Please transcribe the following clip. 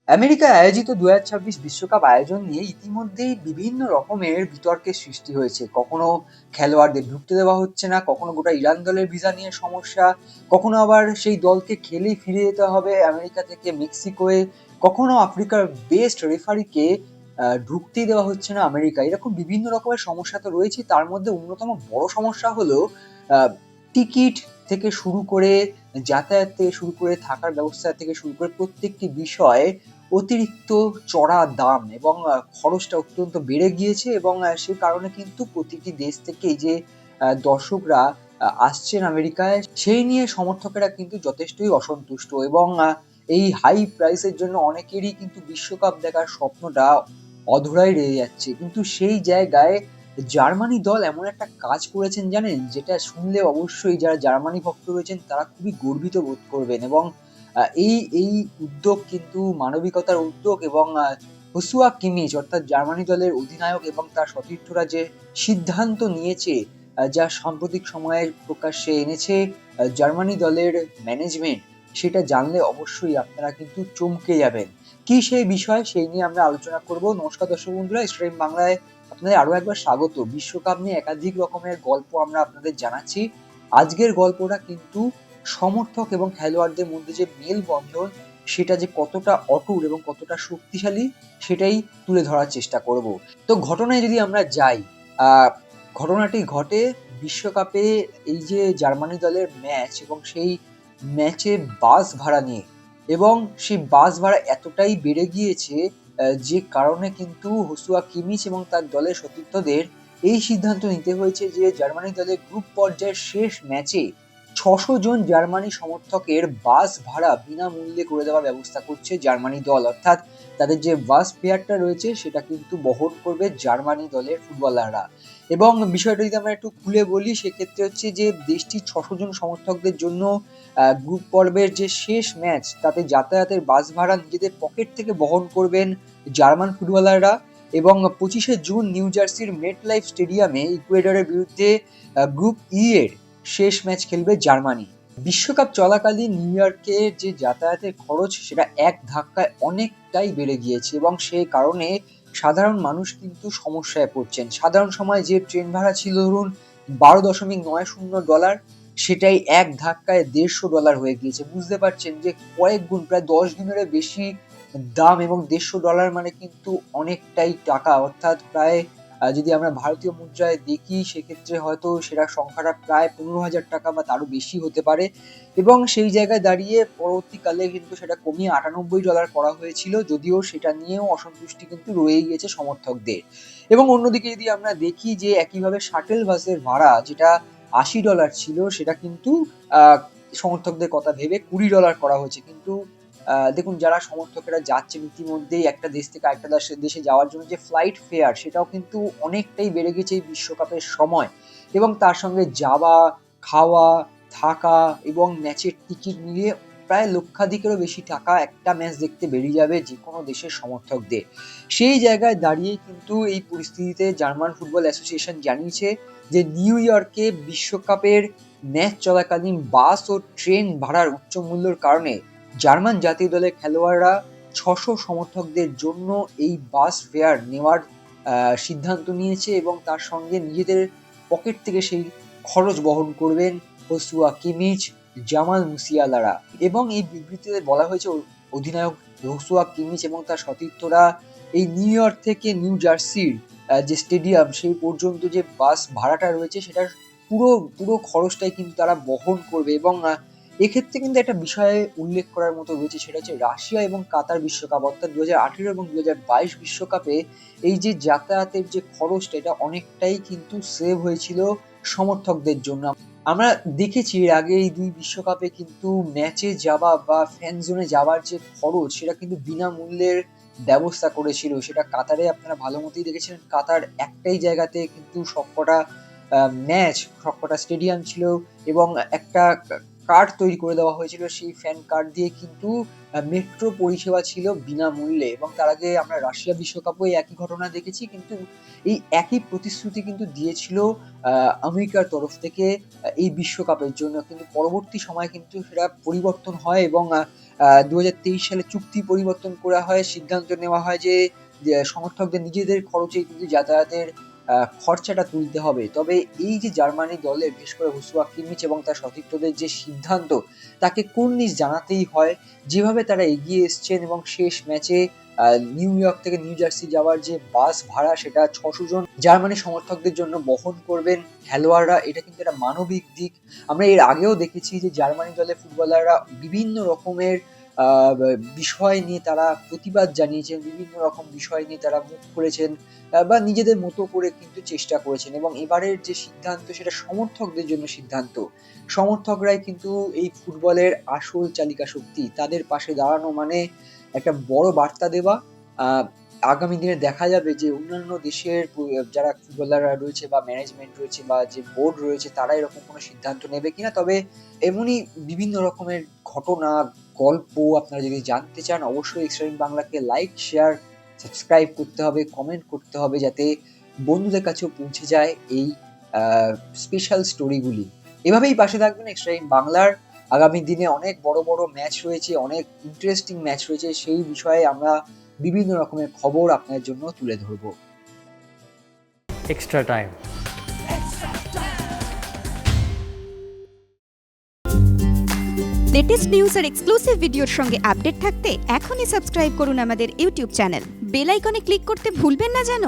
আমেরিকায় আয়োজিত ২০২৬ বিশ্বকাপ আয়োজন নিয়ে ইতিমধ্যেই বিভিন্ন রকমের বিতর্কের সৃষ্টি হয়েছে। কখনো খেলোয়াড়দের ঢুকতে দেওয়া হচ্ছে না, কখনো গোটা ইরান দলের ভিসা নিয়ে সমস্যা, কখনো আবার সেই দলকে খেলেই ফিরে যেতে হবে আমেরিকা থেকে মেক্সিকোয়, কখনো আফ্রিকার বেস্ট রেফারিকে ঢুকতেই দেওয়া হচ্ছে না আমেরিকা। এরকম বিভিন্ন রকমের সমস্যা তো রয়েছে। তার মধ্যে অন্যতম বড় সমস্যা হলো আহ, টিকিট থেকে শুরু করে যাতায়াত থেকে শুরু করে থাকার ব্যবস্থা থেকে শুরু করে প্রত্যেকটি বিষয় অতিরিক্ত চড়া দাম এবং খরচটা অত্যন্ত বেড়ে গিয়েছে এবং সে কারণে কিন্তু প্রতিটি দেশ থেকে এই যে দর্শকরা আসছেন আমেরিকায়, সেই নিয়ে সমর্থকেরা কিন্তু যথেষ্টই অসন্তুষ্ট এবং এই হাই প্রাইসের জন্য অনেকেরই কিন্তু বিশ্বকাপ দেখার স্বপ্নটা অধরাই রয়ে যাচ্ছে। কিন্তু সেই জায়গায় জার্মানি দল এমন একটা কাজ করেছেন জানেন, যেটা শুনলে অবশ্যই যারা জার্মানি ভক্ত রয়েছেন তারা খুবই গর্বিত বোধ করবেন এবং এই এই উদ্যোগ কিন্তু মানবিকতার উদ্যোগ এবং হোসুয়া কিমিচ অর্থাৎ জার্মানি দলের অধিনায়ক এবং তার সতীর্থরা যে সিদ্ধান্ত নিয়েছে, যা সাম্প্রতিক সময়ে প্রকাশ্যে এনেছে জার্মানি দলের ম্যানেজমেন্ট, সেটা জানলে অবশ্যই আপনারা কিন্তু চমকে যাবেন। কি সেই বিষয়, সেই নিয়ে আমরা আলোচনা করব। নমস্কার দর্শক বন্ধুরা, স্ট্রিম বাংলায় আপনাদের আরো একবার স্বাগত। বিশ্বকাপ নিয়ে একাধিক রকমের গল্প আমরা আপনাদের জানাচ্ছি। আজকের গল্পটা কিন্তু সমর্থক এবং খেলোয়াড়দের মধ্যে যে মেলবন্ধন, সেটা যে কতটা অটুট এবং কতটা শক্তিশালী, সেটাই তুলে ধরার চেষ্টা করব। তো ঘটনায় যদি আমরা যাই, ঘটনাটি ঘটে বিশ্বকাপে এই যে জার্মানি দলের ম্যাচ এবং সেই ম্যাচে বাস ভাড়া নিয়ে। এবং সেই বাস ভাড়া এতটাই বেড়ে গিয়েছে যে কারণে কিন্তু হোসুয়া কিমিচ এবং তার দলের সতীর্থদের এই সিদ্ধান্ত নিতে হয়েছে যে জার্মানি দলের গ্রুপ পর্যায়ের শেষ ম্যাচে ৬০০ জন জার্মানি সমর্থকের বাস ভাড়া বিনামূল্যে করে দেওয়ার ব্যবস্থা করছে জার্মানি দল। অর্থাৎ তাদের যে বাস ফেয়ারটা রয়েছে সেটা কিন্তু বহন করবে জার্মানি দলের ফুটবলাররা। এবং বিষয়টা যদি আমরা একটু খুলে বলি, সেক্ষেত্রে হচ্ছে যে দেশটির ৬০০ জন সমর্থকদের জন্য গ্রুপ পর্বের যে শেষ ম্যাচ, তাতে যাতায়াতের বাস ভাড়া নিজেদের পকেট থেকে বহন করবেন জার্মান ফুটবলাররা। এবং ২৫শে জুন নিউ জার্সির মেট লাইফ স্টেডিয়ামে ইকুয়েডরের বিরুদ্ধে গ্রুপ ই এর শেষ ম্যাচ খেলবে জার্মানি। বিশ্বকাপ চলাকালীন নিউ ইয়র্কের যে যাতায়াতের খরচ, সেটা এক ধাক্কায় অনেকটাই বেড়ে গিয়েছে এবং সেই কারণে সাধারণ মানুষ কিন্তু সমস্যায় পড়ছেন। সাধারণ সময় যে ট্রেন ভাড়া ছিল ধরুন $12.90, সেটাই এক ধাক্কায় $150 হয়ে গিয়েছে। বুঝতে পারছেন যে কয়েক গুণ, প্রায় 10 গুণেরও বেশি দাম। এবং $150 মানে কিন্তু অনেকটাই টাকা। অর্থাৎ প্রায় যদি আমরা ভারতীয় মুদ্রায় দেখি, সেক্ষেত্রে হয়তো সেটা সংখ্যাটা প্রায় ১৫,০০০ টাকা বা তারও বেশি হতে পারে। এবং সেই জায়গায় দাঁড়িয়ে পরবর্তীকালে কিন্তু সেটা কমিয়ে $৯৮ করা হয়েছিল, যদিও সেটা নিয়েও অসন্তুষ্টি কিন্তু রয়েই গেছে সমর্থকদের। এবং অন্যদিকে যদি আমরা দেখি যে একইভাবে শাটেল বাসের ভাড়া, যেটা $৮০ ছিল, সেটা কিন্তু সমর্থকদের কথা ভেবে $২০ করা হয়েছে। কিন্তু দেখুন, যারা সমর্থকেরা যাচ্ছেন ইতিমধ্যেই একটা দেশ থেকে আরেকটা দেশে যাওয়ার জন্য যে ফ্লাইট ফেয়ার, সেটাও কিন্তু অনেকটাই বেড়ে গেছে এই বিশ্বকাপের সময়। এবং তার সঙ্গে যাওয়া, খাওয়া, থাকা এবং ম্যাচের টিকিট মিলিয়ে প্রায় লক্ষাধিকেরও বেশি টাকা একটা ম্যাচ দেখতে বেরিয়ে যাবে যে কোনো দেশের সমর্থকদের। সেই জায়গায় দাঁড়িয়ে কিন্তু এই পরিস্থিতিতে জার্মান ফুটবল অ্যাসোসিয়েশন জানিয়েছে যে নিউ ইয়র্কে বিশ্বকাপের ম্যাচ চলাকালীন বাস ও ট্রেন ভাড়ার উচ্চ মূল্যের কারণে জার্মান জাতীয় দলের খেলোয়াড়রা ৬০০ সমর্থকদের জন্য এই বাস ফেয়ার নেওয়ার সিদ্ধান্ত নিয়েছে এবং তার সঙ্গে নিজেদের পকেট থেকে সেই খরচ বহন করবেন হোসুয়া কিমিচ, জামাল মুসিয়ালারা। এবং এই বিবৃতিতে বলা হয়েছে অধিনায়ক হোসুয়া কিমিচ এবং তার সতীর্থরা এই নিউ ইয়র্ক থেকে নিউ জার্সির যে স্টেডিয়াম সেই পর্যন্ত যে বাস ভাড়াটা রয়েছে, সেটার পুরো পুরো খরচটাই কিন্তু তারা বহন করবে। এবং এক্ষেত্রে কিন্তু একটা বিষয়ে উল্লেখ করার মতো রয়েছে, সেটা হচ্ছে রাশিয়া এবং কাতার বিশ্বকাপ, অর্থাৎ ২০১৮ এবং ২০২২ বিশ্বকাপে এই যে যাতায়াতের যে খরচটা, এটা অনেকটাই কিন্তু সেভ হয়েছিল সমর্থকদের জন্য। আমরা দেখেছি এর আগে এই দুই বিশ্বকাপে কিন্তু ম্যাচে যাওয়া বা ফ্যান জোনে যাওয়ার যে খরচ, সেটা কিন্তু বিনামূল্যের ব্যবস্থা করেছিল। সেটা কাতারে আপনারা ভালো মতোই দেখেছিলেন। কাতার একটাই জায়গাতে কিন্তু সবকটা ম্যাচ, সবকটা স্টেডিয়াম ছিল এবং একটা কার্ড তৈরি করে দেওয়া হয়েছিল। সেই ফ্যান কার্ড দিয়ে কিন্তু মেট্রো পরিষেবা ছিল বিনামূল্যে, এবং তার আগে আমরা রাশিয়া বিশ্বকাপেও এই একই ঘটনা দেখেছি। কিন্তু এই একই প্রতিশ্রুতি কিন্তু দিয়েছিল আমেরিকার তরফ থেকে এই বিশ্বকাপের জন্য। কিন্তু পরবর্তী সময়ে কিন্তু সেটা পরিবর্তন হয়, এবং ২০২৩ সালে চুক্তি পরিবর্তন করা হয়। সিদ্ধান্ত নেওয়া হয় যে সমর্থকদের নিজেদের খরচেই কিন্তু যাতায়াতের খরচাটা তুলতে হবে। তবে এই যে জার্মানি দলের বিশেষ করে হুসুয়া কিমিচ এবং তার সতীর্থদের যে সিদ্ধান্ত, তাকে কুর্নিশ জানাতেই হয়। যেভাবে তারা এগিয়ে এসছেন এবং শেষ ম্যাচে নিউ ইয়র্ক থেকে নিউ জার্সি যাওয়ার যে বাস ভাড়া, সেটা ৬০০ জন জার্মানি সমর্থকদের জন্য বহন করবেন খেলোয়াড়রা। এটা কিন্তু একটা মানবিক দিক। আমরা এর আগেও দেখেছি যে জার্মানি দলের ফুটবলাররা বিভিন্ন রকমের বিষয় নিয়ে তারা প্রতিবাদ জানিয়েছেন, বিভিন্ন রকম বিষয় নিয়ে তারা মুখ খুলেছেন, বা নিজেদের মতো করে কিন্তু চেষ্টা করেছেন। এবং এবারের যে সিদ্ধান্ত, সেটা সমর্থকদের জন্য সিদ্ধান্ত। সমর্থকরাই কিন্তু এই ফুটবলের আসল চালিকা শক্তি। তাদের পাশে দাঁড়ানো মানে একটা বড় বার্তা দেওয়া। আগামী দিনে দেখা যাবে যে অন্যান্য দেশের যারা ফুটবলাররা রয়েছে বা ম্যানেজমেন্ট রয়েছে বা যে বোর্ড রয়েছে, তারা এরকম কোনো সিদ্ধান্ত নেবে কিনা। তবে এমনই বিভিন্ন রকমের ঘটনা, গল্প আপনারা যদি জানতে চান, অবশ্যই এক্সট্রা টাইম বাংলাকে লাইক, শেয়ার, সাবস্ক্রাইব করতে হবে, কমেন্ট করতে হবে, যাতে বন্ধুদের কাছেও পৌঁছে যায় এই স্পেশাল স্টোরিগুলি। এভাবেই পাশে থাকবেন এক্সট্রা টাইম বাংলার। আগামী দিনে অনেক বড় বড় ম্যাচ রয়েছে, অনেক ইন্টারেস্টিং ম্যাচ রয়েছে। সেই বিষয়ে আমরা বিভিন্ন রকমের খবর আপনাদের জন্য তুলে ধরবো। Extra time. লেটেস্ট নিউজ আর এক্সক্লুসিভ ভিডিওর সঙ্গে আপডেট থাকতে এখনই সাবস্ক্রাইব করুন আমাদের ইউটিউব চ্যানেল। বেল আইকনে ক্লিক করতে ভুলবেন না যেন।